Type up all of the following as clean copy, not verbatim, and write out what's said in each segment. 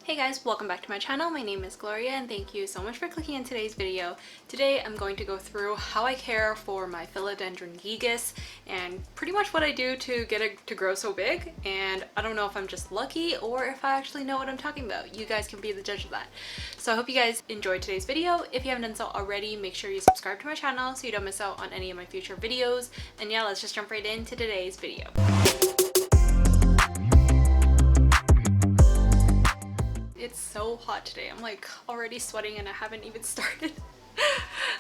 Hey guys, welcome back to my channel. My name is Gloria and thank you so much for clicking in today's video. Today I'm going to go through how I care for my Philodendron Gigas and pretty much what I do to get it to grow so big. And I don't know if I'm just lucky or if I actually know what I'm talking about. You guys can be the judge of that. So I hope you guys enjoyed today's video. If you haven't done so already, make sure you subscribe to my channel so you don't miss out on any of my future videos. And yeah, let's just jump right into today's video. It's so hot today. I'm like already sweating and I haven't even started.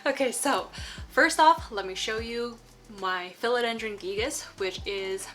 Okay, so first off, let me show you my Philodendron Gigas, which is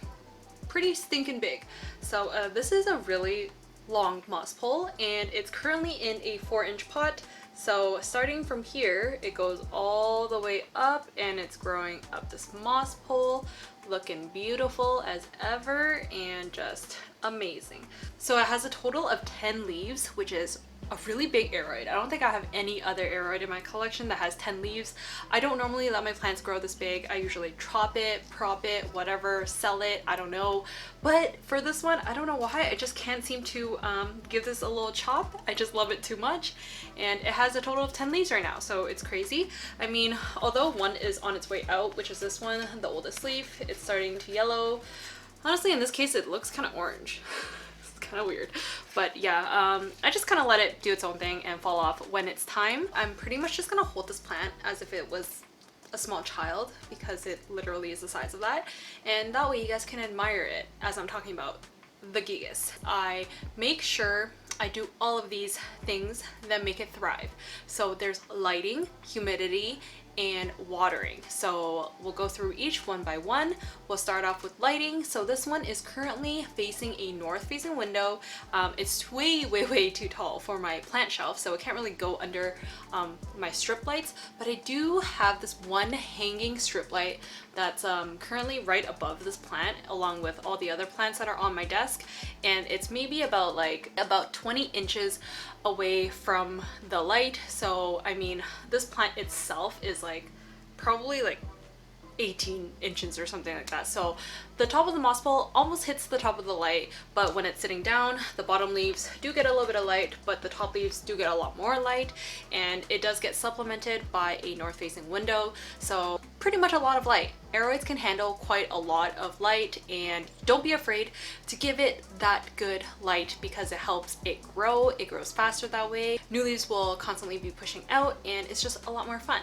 pretty stinking big. So this is a really long moss pole and it's currently in a 4-inch pot. So starting from here, it goes all the way up and it's growing up this moss pole, looking beautiful as ever and just amazing. So it has a total of 10 leaves, which is a really big aroid. I don't think I have any other aroid in my collection that has 10 leaves. I don't normally let my plants grow this big. I usually chop it, prop it, whatever, sell it, I don't know. But for this one, I don't know why, I just can't seem to give this a little chop. I just love it too much. And it has a total of 10 leaves right now, so it's crazy. I mean, although one is on its way out, which is this one, the oldest leaf, it's starting to yellow. Honestly, in this case, it looks kind of orange. Kind of weird, but yeah, I just kind of let it do its own thing and fall off when it's time. I'm pretty much just gonna hold this plant as if it was a small child because it literally is the size of that, and that way you guys can admire it as I'm talking about the Gigas. I make sure I do all of these things that make it thrive. So there's lighting, humidity, and watering. So we'll go through each one by one. We'll start off with lighting. So this one is currently facing a north facing window. It's way too tall for my plant shelf, so it can't really go under my strip lights, but I do have this one hanging strip light that's currently right above this plant along with all the other plants that are on my desk, and it's maybe about 20 inches away from the light. So I mean, this plant itself is probably 18 inches or something like that. So the top of the moss pole almost hits the top of the light, but when it's sitting down, the bottom leaves do get a little bit of light, but the top leaves do get a lot more light, and it does get supplemented by a north facing window. So pretty much a lot of light. Aroids can handle quite a lot of light, and don't be afraid to give it that good light because it helps it grow. It grows faster that way. New leaves will constantly be pushing out and it's just a lot more fun.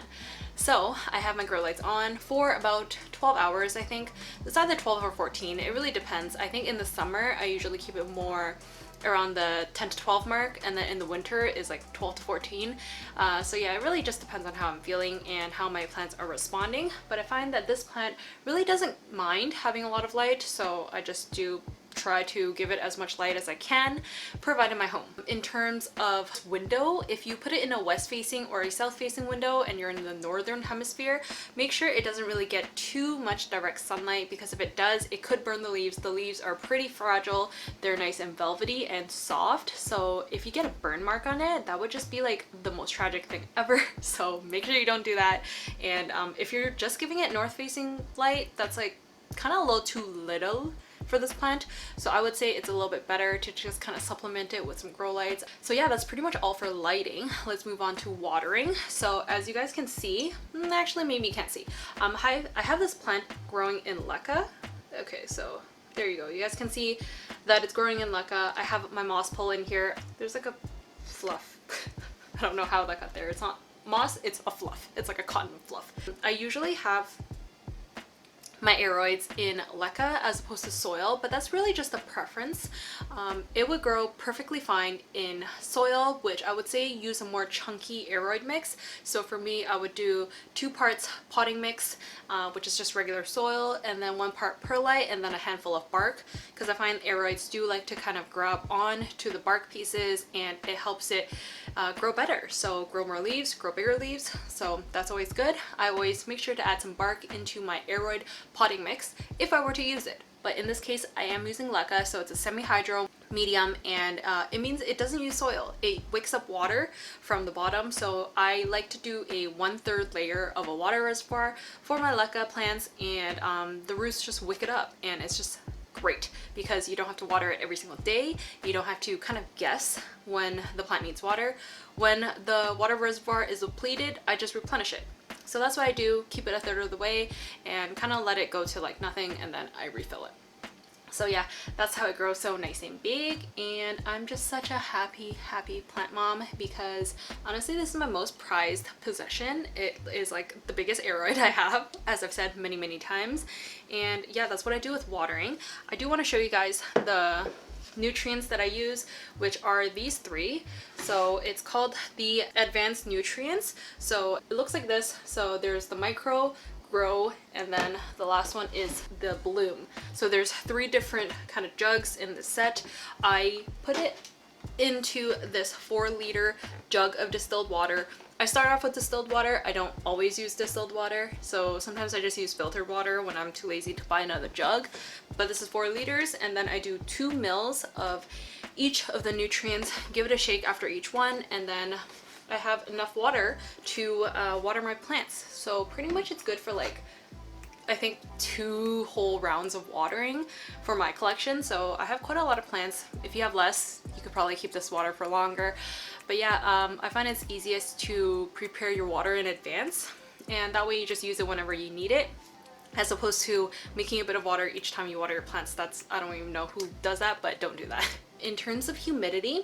So I have my grow lights on for about 12 hours, I think. It's either 12 or 14, it really depends. I think in the summer I usually keep it more around the 10 to 12 mark, and then in the winter is 12 to 14. So yeah, it really just depends on how I'm feeling and how my plants are responding. But I find that this plant really doesn't mind having a lot of light, so I just do try to give it as much light as I can provide in my home. In terms of window, if you put it in a west facing or a south facing window and you're in the northern hemisphere, make sure it doesn't really get too much direct sunlight, because if it does, it could burn the leaves. The leaves are pretty fragile, they're nice and velvety and soft, so if you get a burn mark on it, that would just be the most tragic thing ever. So make sure you don't do that. And if you're just giving it north facing light, that's kind of a little too little for this plant, so I would say it's a little bit better to just kind of supplement it with some grow lights. So yeah, that's pretty much all for lighting. Let's move on to watering. So as you guys can see, actually maybe you can't see, I have this plant growing in leca. Okay, so there you go, you guys can see that it's growing in leca. I have my moss pole in here. There's a fluff. I don't know how that got there. It's not moss, it's a fluff. It's like a cotton fluff. I usually have my aroids in leca as opposed to soil, but that's really just a preference. It would grow perfectly fine in soil, which I would say use a more chunky aroid mix. So for me, I would do 2 parts potting mix, which is just regular soil, and then 1 part perlite, and then a handful of bark, because I find aroids do like to kind of grab on to the bark pieces and it helps it grow better. So grow more leaves, grow bigger leaves, so that's always good. I always make sure to add some bark into my aroid potting mix if I were to use it. But in this case, I am using leca, so it's a semi-hydro medium, and it means it doesn't use soil. It wicks up water from the bottom, so I like to do a 1/3 layer of a water reservoir for my leca plants, and the roots just wick it up, and it's just great because you don't have to water it every single day. You don't have to kind of guess when the plant needs water. When the water reservoir is depleted, I just replenish it. So that's what I do, keep it a third of the way and kind of let it go to like nothing, and then I refill it. So yeah, that's how it grows so nice and big, and I'm just such a happy plant mom because honestly this is my most prized possession. It is like the biggest aroid I have, as I've said many times. And yeah, that's what I do with watering. I do want to show you guys the nutrients that I use, which are these three. So it's called the advanced nutrients. So it looks like this. So there's the micro, grow, and then the last one is the bloom. So there's 3 different kind of jugs in the set. I put it into this 4-liter jug of distilled water. I start off with distilled water. I don't always use distilled water, so sometimes I just use filtered water when I'm too lazy to buy another jug. But this is 4 liters, and then I do 2 mils of each of the nutrients, give it a shake after each one, and then I have enough water to water my plants. So pretty much it's good for like, I think 2 whole rounds of watering for my collection. So I have quite a lot of plants. If you have less, you could probably keep this water for longer. But yeah, I find it's easiest to prepare your water in advance, and that way you just use it whenever you need it, as opposed to making a bit of water each time you water your plants. That's, I don't even know who does that, but don't do that. In terms of humidity,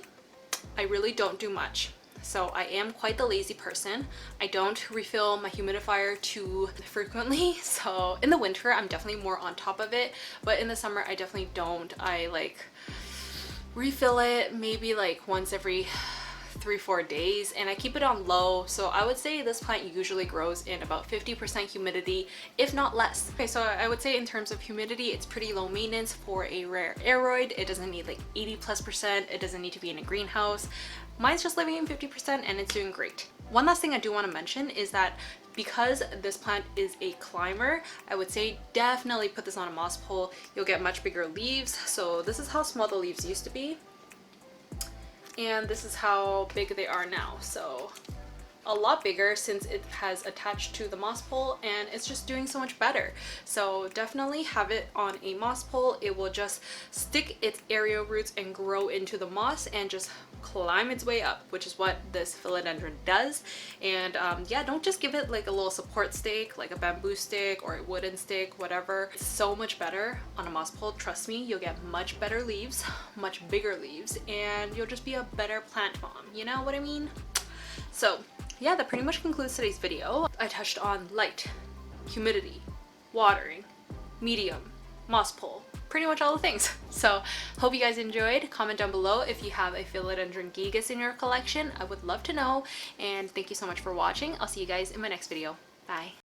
I really don't do much. So I am quite the lazy person. I don't refill my humidifier too frequently. So in the winter, I'm definitely more on top of it, but in the summer, I definitely don't. I like refill it maybe like once every 3-4 days, and I keep it on low. So I would say this plant usually grows in about 50% humidity, if not less. Okay, so I would say in terms of humidity, it's pretty low maintenance for a rare aroid. It doesn't need like 80+%. It doesn't need to be in a greenhouse. Mine's just living in 50% and it's doing great. One last thing I do want to mention is that because this plant is a climber, I would say definitely put this on a moss pole. You'll get much bigger leaves. So this is how small the leaves used to be, and this is how big they are now. So a lot bigger since it has attached to the moss pole, and it's just doing so much better. So definitely have it on a moss pole. It will just stick its aerial roots and grow into the moss and just climb its way up, which is what this philodendron does. And yeah, don't just give it like a little support stake, like a bamboo stick or a wooden stick, whatever. It's so much better on a moss pole. Trust me, you'll get much better leaves, much bigger leaves, and you'll just be a better plant mom. You know what I mean? So yeah, that pretty much concludes today's video. I touched on light, humidity, watering, medium, moss pole, pretty much all the things. So hope you guys enjoyed. Comment down below if you have a Philodendron Gigas in your collection. I would love to know, and thank you so much for watching. I'll see you guys in my next video. Bye.